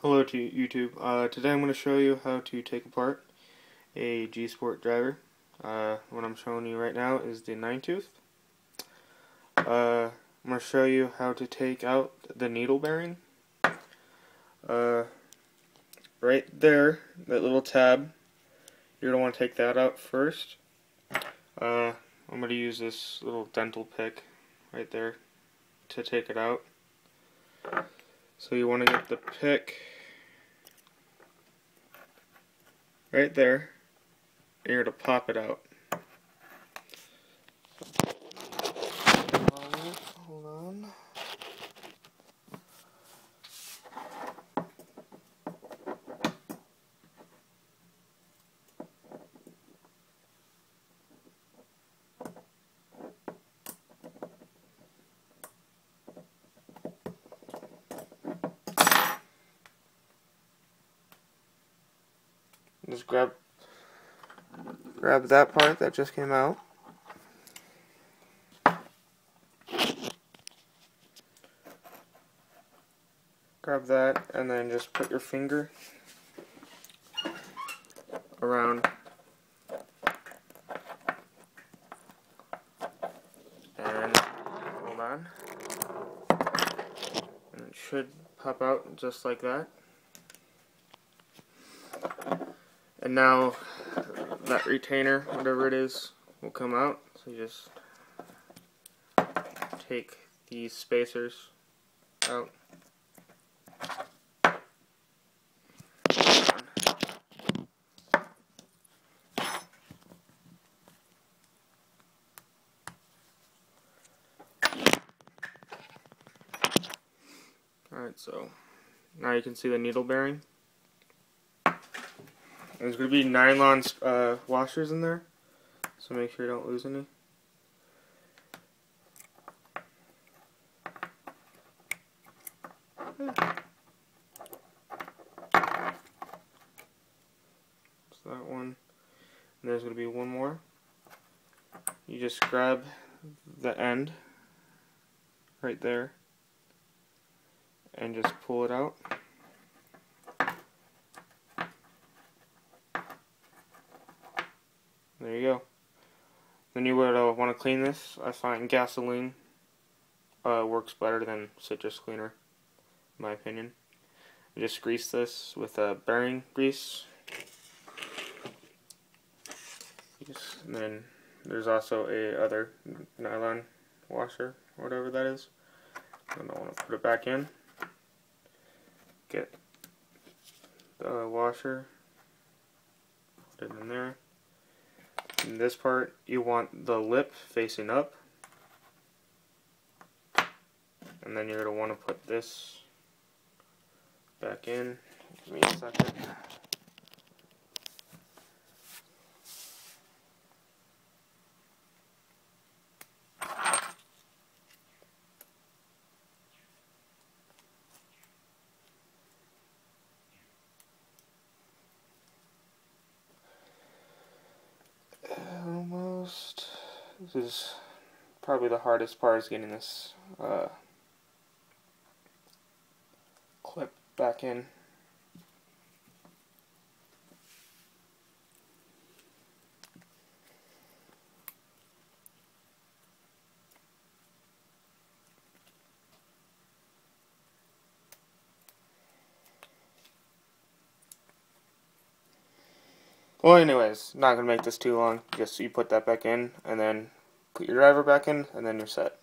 Hello to YouTube. Today I'm going to show you how to take apart a Gsport driver. What I'm showing you right now is the 9-tooth. I'm going to show you how to take out the needle bearing. Right there, that little tab, you're going to want to take that out first. I'm going to use this little dental pick right there to take it out. So you want to get the pick right there, and you're going to pop it out. Hold on. Just grab that part that just came out. Grab that and then just put your finger around and hold on. And it should pop out just like that. And now that retainer, whatever it is, will come out. So you just take these spacers out. Alright, so now you can see the needle bearing. There's going to be nylon washers in there, so make sure you don't lose any. So that one, and there's going to be one more. You just grab the end right there and just pull it out. There you go. Then you would want to clean this. I find gasoline works better than citrus cleaner, in my opinion. You just grease this with bearing grease. And then there's also a other nylon washer, or whatever that is. And I want to put it back in. Get the washer, put it in there. In this part, you want the lip facing up, and then you're going to want to put this back in. Give me a second. Almost. This is probably the hardest part, is getting this clip back in. Well, anyways, not gonna make this too long. Just you put that back in, and then put your driver back in, and then you're set.